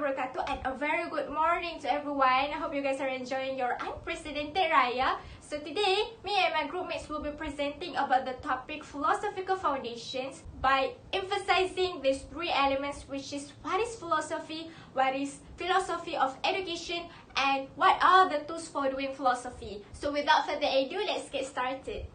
wabarakatuh, and a very good morning to everyone. I hope you guys are enjoying your unprecedented Raya. So today, me and my groupmates will be presenting about the topic philosophical foundations by emphasizing these three elements, which is what is philosophy, what is philosophy of education, and what are the tools for doing philosophy. So without further ado, let's get started.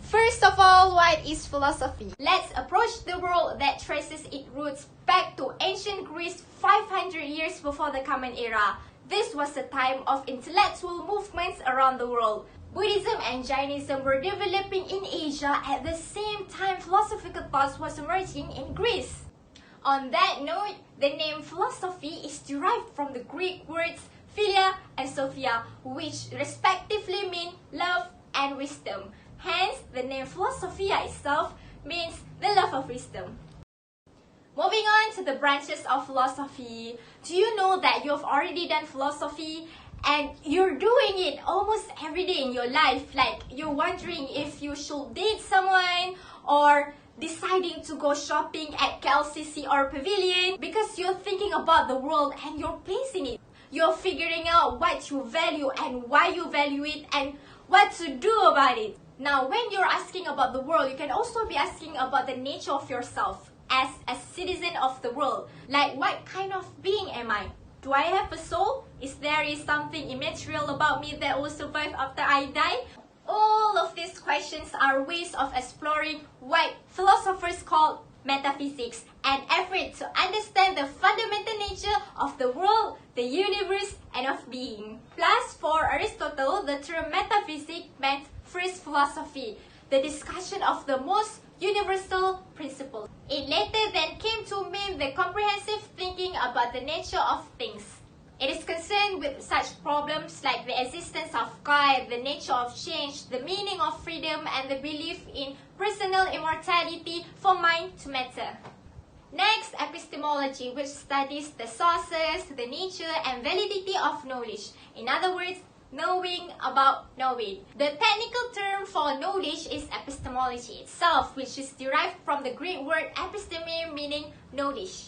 First of all, what is philosophy? Let's approach the world that traces its roots back to ancient Greece 500 years before the Common Era. This was a time of intellectual movements around the world. Buddhism and Jainism were developing in Asia at the same time philosophical thought was emerging in Greece. On that note, the name philosophy is derived from the Greek words philia and sophia, which respectively mean love and wisdom. Hence, the name philosophia itself means the love of wisdom. Moving on to the branches of philosophy. Do you know that you have already done philosophy and you're doing it almost every day in your life? Like you're wondering if you should date someone or deciding to go shopping at KLCC or Pavilion because you're thinking about the world and you're placing it. You're figuring out what you value and why you value it and what to do about it. Now, when you're asking about the world, you can also be asking about the nature of yourself as a citizen of the world. Like, what kind of being am I? Do I have a soul? Is there something immaterial about me that will survive after I die? All of these questions are ways of exploring what philosophers call metaphysics, an effort to understand the fundamental nature of the world, the universe, and of being. Plus, for Aristotle, the term metaphysics meant first philosophy, the discussion of the most universal principles. It later then came to mean the comprehensive thinking about the nature of things. It is concerned with such problems like the existence of God, the nature of change, the meaning of freedom, and the belief in personal immortality from mind to matter. Next, epistemology, which studies the sources, the nature, and validity of knowledge. In other words, knowing about knowing. The technical term for knowledge is epistemology itself, which is derived from the Greek word episteme, meaning knowledge.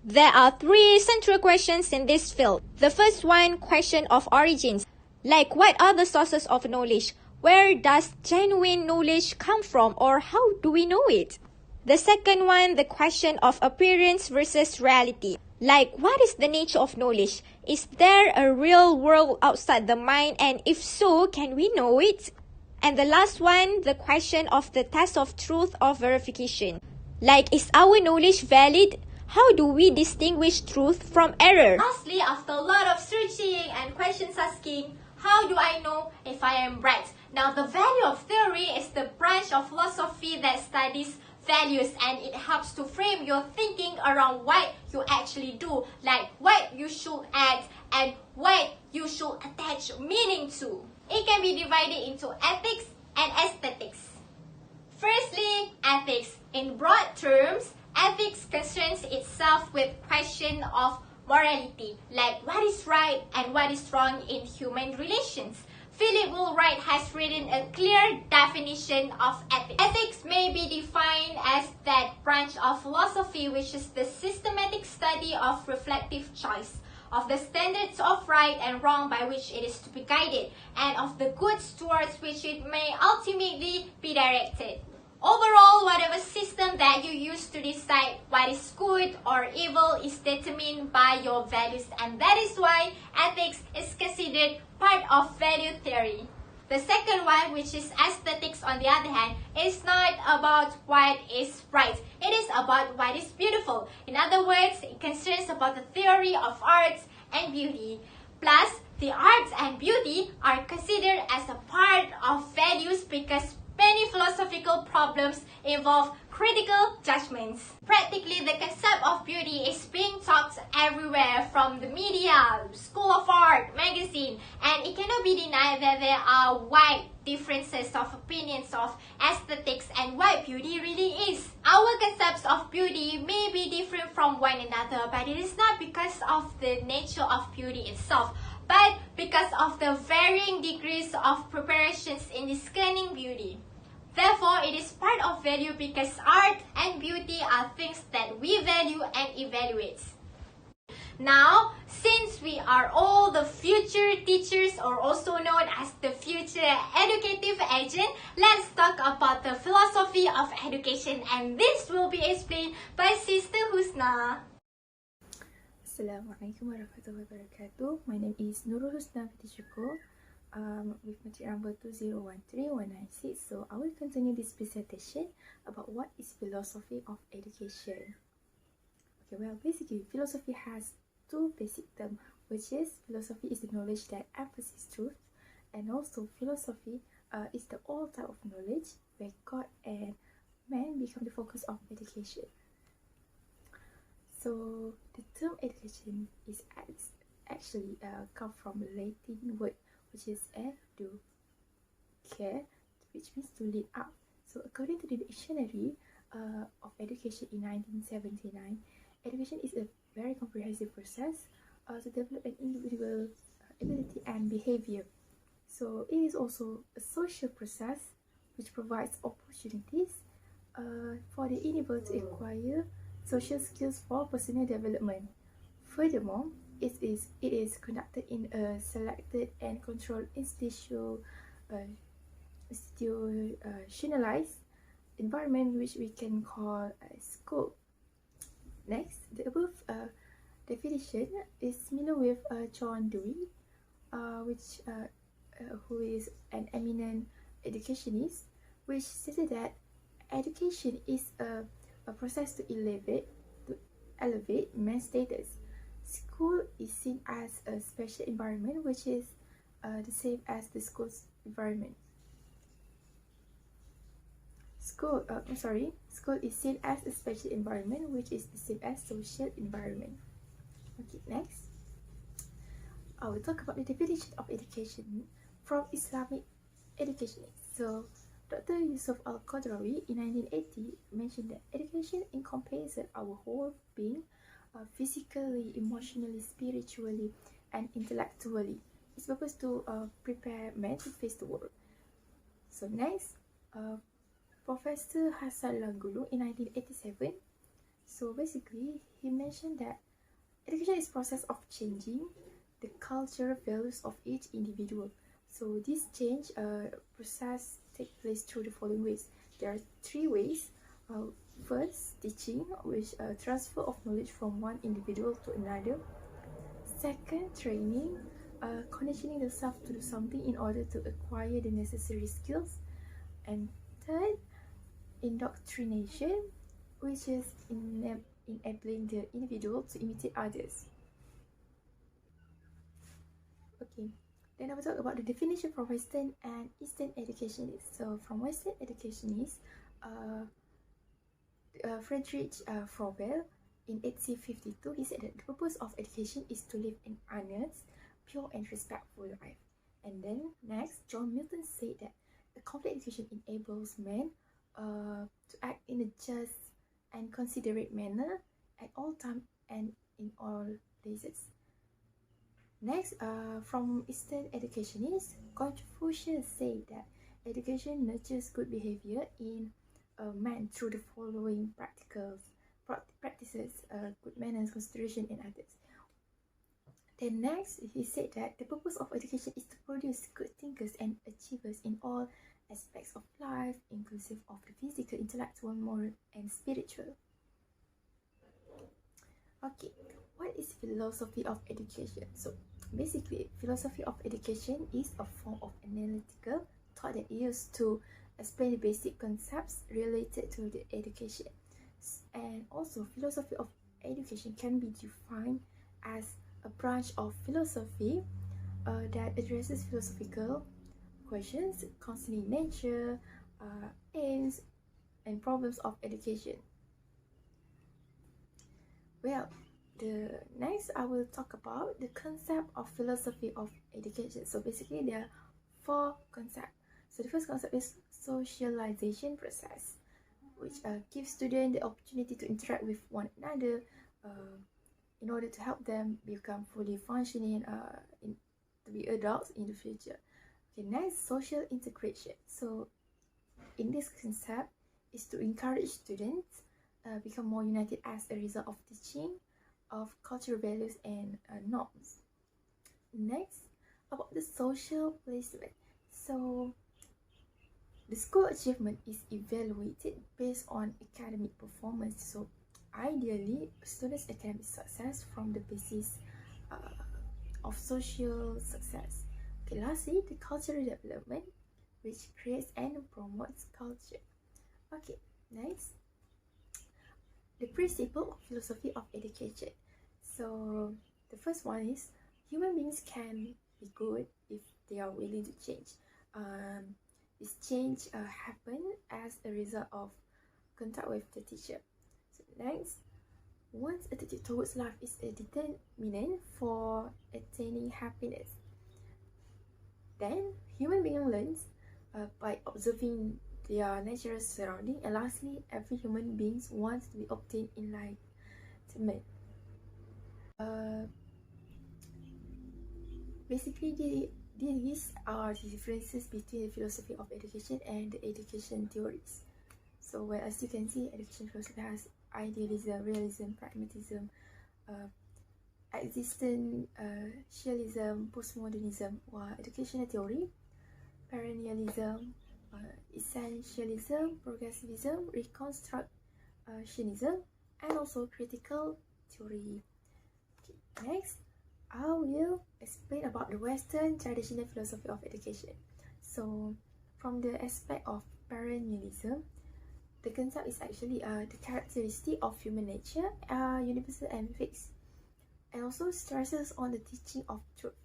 There are three central questions in this field. The first one, question of origins. Like, what are the sources of knowledge? Where does genuine knowledge come from, or how do we know it? The second one, the question of appearance versus reality. Like, what is the nature of knowledge? Is there a real world outside the mind, and if so, can we know it? And the last one, the question of the test of truth or verification. Like, is our knowledge valid? How do we distinguish truth from error? Lastly, after a lot of searching and questions asking, how do I know if I am right? Now, the value of theory is the branch of philosophy that studies values, and it helps to frame your thinking around what you actually do, like what you should act and what you should attach meaning to. It can be divided into ethics and aesthetics. Firstly, ethics. In broad terms, ethics concerns itself with question of morality, like what is right and what is wrong in human relations. Philip Wright has written a clear definition of ethics. Ethics may be defined as that branch of philosophy which is the systematic study of reflective choice, of the standards of right and wrong by which it is to be guided, and of the goods towards which it may ultimately be directed. Overall, whatever system that you use to decide what is good or evil is determined by your values, and that is why ethics is considered part of value theory. The second one, which is aesthetics, on the other hand, is not about what is right. It is about what is beautiful. In other words, it concerns about the theory of arts and beauty. Plus, the arts and beauty are considered as a part of values because many philosophical problems involve critical judgments. Practically, the concept of beauty is being taught everywhere from the media, school of art, magazine, and it cannot be denied that there are wide differences of opinions of aesthetics and what beauty really is. Our concepts of beauty may be different from one another, but it is not because of the nature of beauty itself, but because of the varying degrees of preparations in discerning beauty. Therefore, it is part of value because art and beauty are things that we value and evaluate. Now, since we are all the future teachers, or also known as the future educative agent, let's talk about the philosophy of education, and this will be explained by Sister Husna. Assalamualaikum warahmatullahi wabarakatuh. My name is Nurul Husna Fatishuko, with material number 2013196. So I will continue this presentation about what is philosophy of education. Okay, well, basically philosophy has two basic terms, which is philosophy is the knowledge that emphasizes truth, and also philosophy is the all type of knowledge where God and man become the focus of education. So the term education is actually come from a Latin word which is educare, which means to lead up. So according to the dictionary of education in 1979, education is a very comprehensive process to develop an individual ability and behavior. So it is also a social process which provides opportunities for the individual to acquire social skills for personal development. Furthermore, it is conducted in a selected and controlled institutionalized environment, which we can call a school. Next, the above definition is similar with John Dewey, who is an eminent educationist, which stated that education is a process to elevate man's status. School is seen as a special environment, which is the same as the school's environment. School is seen as a special environment, which is the same as social environment. Okay, next, I will talk about the definition of education from Islamic educationists. So, Dr. Yusuf Al-Qadrawi in 1980 mentioned that education encompasses our whole being, physically, emotionally, spiritually, and intellectually. It's supposed to prepare men to face the world. So next, Professor Hassan Langgulu in 1987. So basically, he mentioned that education is a process of changing the cultural values of each individual. So this change process takes place through the following ways. There are three ways. First, teaching, which transfer of knowledge from one individual to another. Second, training, conditioning the self to do something in order to acquire the necessary skills. And third, indoctrination, which is enabling the individual to imitate others. Okay, then I will talk about the definition from Western and Eastern educationists. So from Western educationists, Friedrich Froebel in 1852, he said that the purpose of education is to live an honest, pure and respectful life. And then next, John Milton said that the complete education enables men to act in a just and considerate manner at all times and in all places. Next, from Eastern educationists, Confucius said that education nurtures good behavior in man through the following practices: good manners, consideration, and others. Then next, he said that the purpose of education is to produce good thinkers and achievers in all aspects of life, inclusive of the physical, intellectual, moral, and spiritual. Okay, what is philosophy of education? So basically, philosophy of education is a form of analytical thought that is used to explain the basic concepts related to the education. And also, philosophy of education can be defined as a branch of philosophy that addresses philosophical questions concerning nature, aims, and problems of education. Well, the next I will talk about the concept of philosophy of education. So basically, there are four concepts. So the first concept is socialization process, which gives students the opportunity to interact with one another in order to help them become fully functioning to be adults in the future. Okay, next, social integration. So in this concept is to encourage students become more united as a result of teaching, of cultural values and norms. Next, about the social placement. So, the school achievement is evaluated based on academic performance. So, ideally, students' academic success from the basis of social success. Okay, lastly, the cultural development, which creates and promotes culture. Okay, next, the principle of philosophy of education. So, the first one is human beings can be good if they are willing to change. This change happen as a result of contact with the teacher. So next, one's attitude towards life is a determinant for attaining happiness. Then, human being learns by observing their natural surrounding. And lastly, every human being wants to be obtained enlightenment. Basically, these are the differences between the philosophy of education and the education theories. So, well, as you can see, education philosophy has idealism, realism, pragmatism, existentialism, postmodernism, while educational theory, perennialism, essentialism, progressivism, reconstructionism, and also critical theory. Okay, next, I will explain about the Western traditional philosophy of education. So, from the aspect of perennialism, the concept is actually the characteristic of human nature, universal and fixed, and also stresses on the teaching of truth.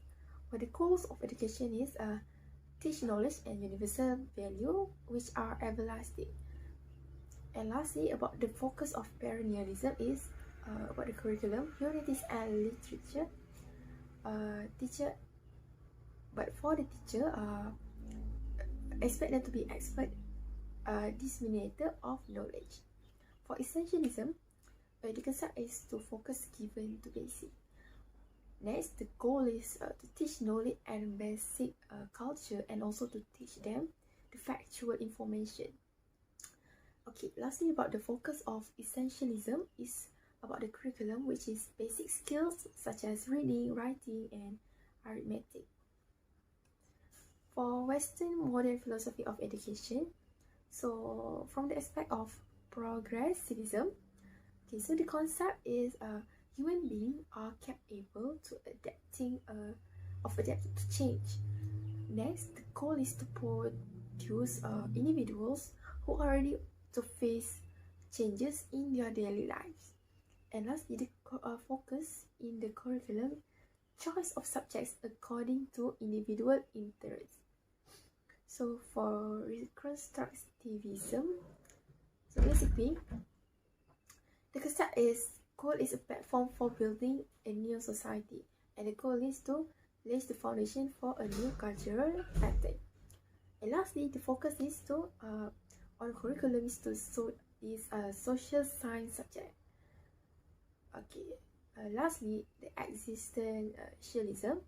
But the goals of education is teach knowledge and universal value, which are everlasting. And lastly, about the focus of perennialism is about the curriculum, humanities and literature. But for the teacher, expect them to be expert disseminator of knowledge. For essentialism, the concept is to focus given to basic. Next, the goal is to teach knowledge and basic culture, and also to teach them the factual information. Okay, lastly, about the focus of essentialism is about the curriculum, which is basic skills such as reading, writing, and arithmetic. For Western modern philosophy of education, so from the aspect of progressivism, okay, so the concept is human beings are capable to adapting to change. Next, the goal is to produce individuals who are ready to face changes in their daily lives. And lastly, the focus in the curriculum, choice of subjects according to individual interests. So for reconstructivism, so basically, the concept is goal is a platform for building a new society, and the goal is to lay the foundation for a new cultural pattern. And lastly, the focus is to on curriculum is to social science subject. Okay. Lastly, the existentialism.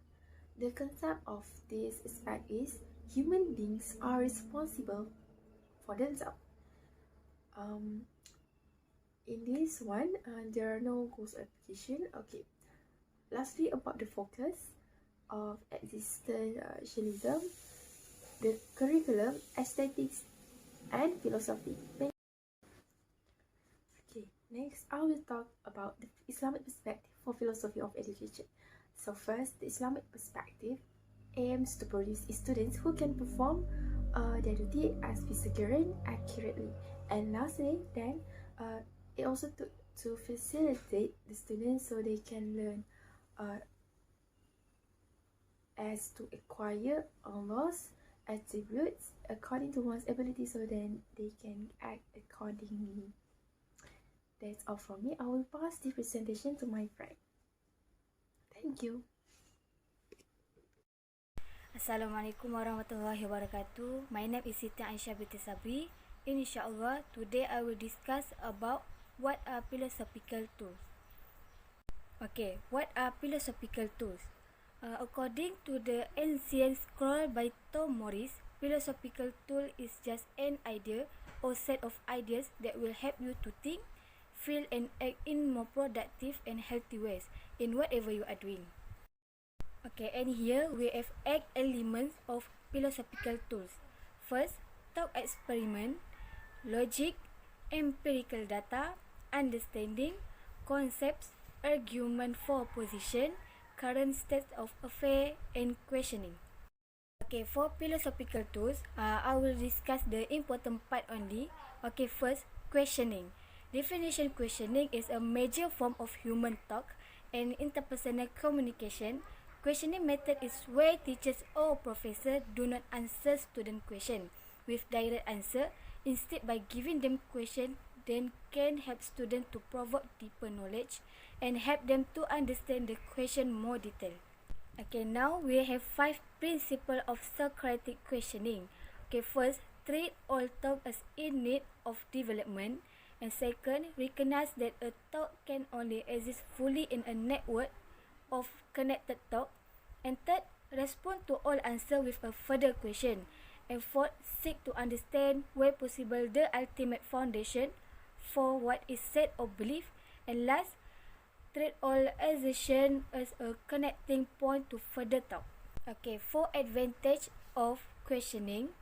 The concept of this aspect is human beings are responsible for themselves. In this one, there are no goals or application. Okay. Lastly, about the focus of existentialism, the curriculum, aesthetics, and philosophy. Okay, next I will talk about the Islamic perspective for philosophy of education. So first, the Islamic perspective aims to produce students who can perform their duty as Visagiran accurately. And lastly, then it also to facilitate the students so they can learn as to acquire Allah's attributes according to one's ability, so then they can act accordingly. That's all from me. I will pass the presentation to my friend. Thank you. Assalamualaikum warahmatullahi wabarakatuh. My name is Siti Aisyah binti Sabri. Inshallah, today I will discuss about what are philosophical tools. Okay, what are philosophical tools? According to the ancient scroll by Tom Morris, philosophical tool is just an idea or set of ideas that will help you to think, feel and act in more productive and healthy ways in whatever you are doing. Okay, and here we have 8 elements of philosophical tools. First, thought experiment, logic, empirical data, understanding, concepts, argument for position, current state of affair, and questioning. Okay, for philosophical tools, I will discuss the important part only. Okay, first, questioning. Definition: questioning is a major form of human talk and interpersonal communication. Questioning method is where teachers or professors do not answer student question with direct answer. Instead, by giving them question, then can help students to provoke deeper knowledge and help them to understand the question more detail. Okay, now we have 5 principles of Socratic questioning. Okay, first, treat all thought as in need of development. And second, recognize that a thought can only exist fully in a network of connected thought. And third, respond to all answer with a further question. And fourth, seek to understand where possible the ultimate foundation for what is said or believed. And last, treat all assertion as a connecting point to further thought. Okay, for advantage of questioning,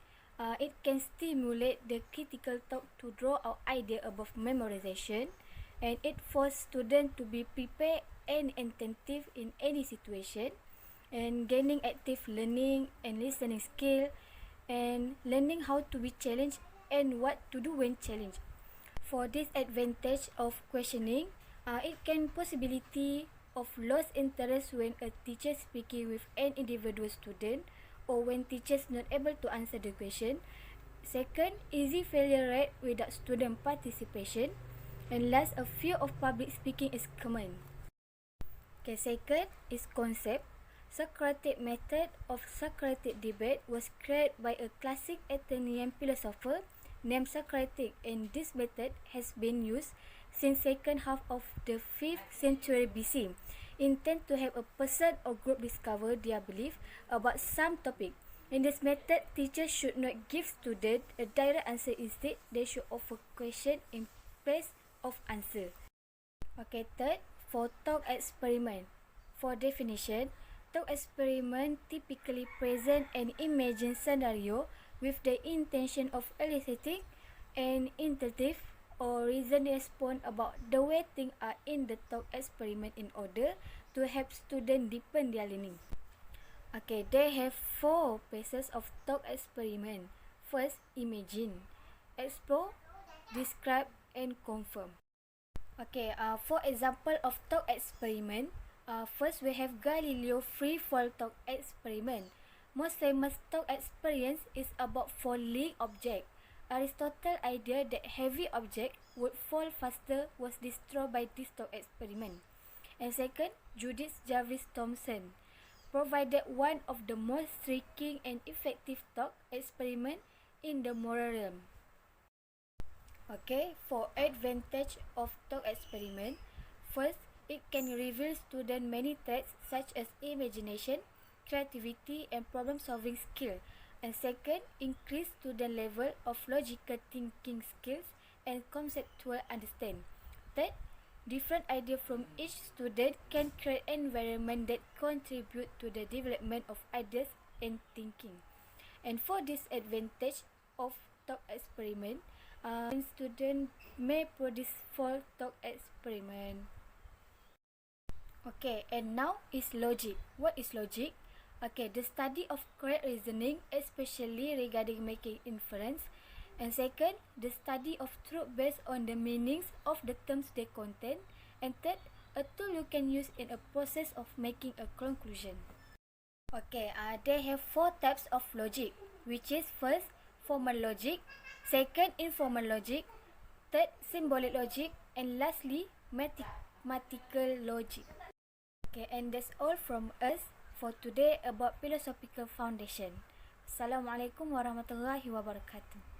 it can stimulate the critical thought to draw out idea above memorization, and it forces students to be prepared and attentive in any situation, and gaining active learning and listening skill, and learning how to be challenged and what to do when challenged. For disadvantage of questioning, it can possibility of lost interest when a teacher speaking with an individual student or when teachers not able to answer the question. Second, easy failure rate without student participation. And last, a fear of public speaking is common. Okay, second is concept. Socratic method of Socratic debate was created by a classic Athenian philosopher named Socrates, and this method has been used since second half of the 5th century BC. Intend to have a person or group discover their belief about some topic. In this method, teachers should not give students a direct answer. Instead, they should offer question in place of answer. Okay, third, for thought experiment. For definition, thought experiment typically present an imagined scenario with the intention of eliciting an intuitive or reasoned response about the way things are in the thought experiment in order to help students deepen their learning. Okay, they have 4 phases of thought experiment. First, imagine, explore, describe, and confirm. Okay, for example of thought experiment, first we have Galileo free fall thought experiment. Most famous thought experience is about falling object. Aristotle's idea that heavy object would fall faster was destroyed by this thought experiment. And second, Judith Jarvis Thomson provided one of the most striking and effective thought experiment in the moral realm. Okay, for advantage of thought experiment, first, it can reveal students many traits such as imagination, creativity, and problem-solving skill. And second, increase student level of logical thinking skills and conceptual understanding. Third, different ideas from each student can create an environment that contribute to the development of ideas and thinking. And for disadvantage of thought experiment, students may produce false thought experiment. Okay, and now is logic. What is logic? Okay, the study of correct reasoning, especially regarding making inference. And second, the study of truth based on the meanings of the terms they contain. And third, a tool you can use in a process of making a conclusion. Okay, they have 4 types of logic, which is first, formal logic, second, informal logic, third, symbolic logic, and lastly, mathematical logic. Okay, and that's all from us for today about philosophical foundation. Assalamualaikum warahmatullahi wabarakatuh.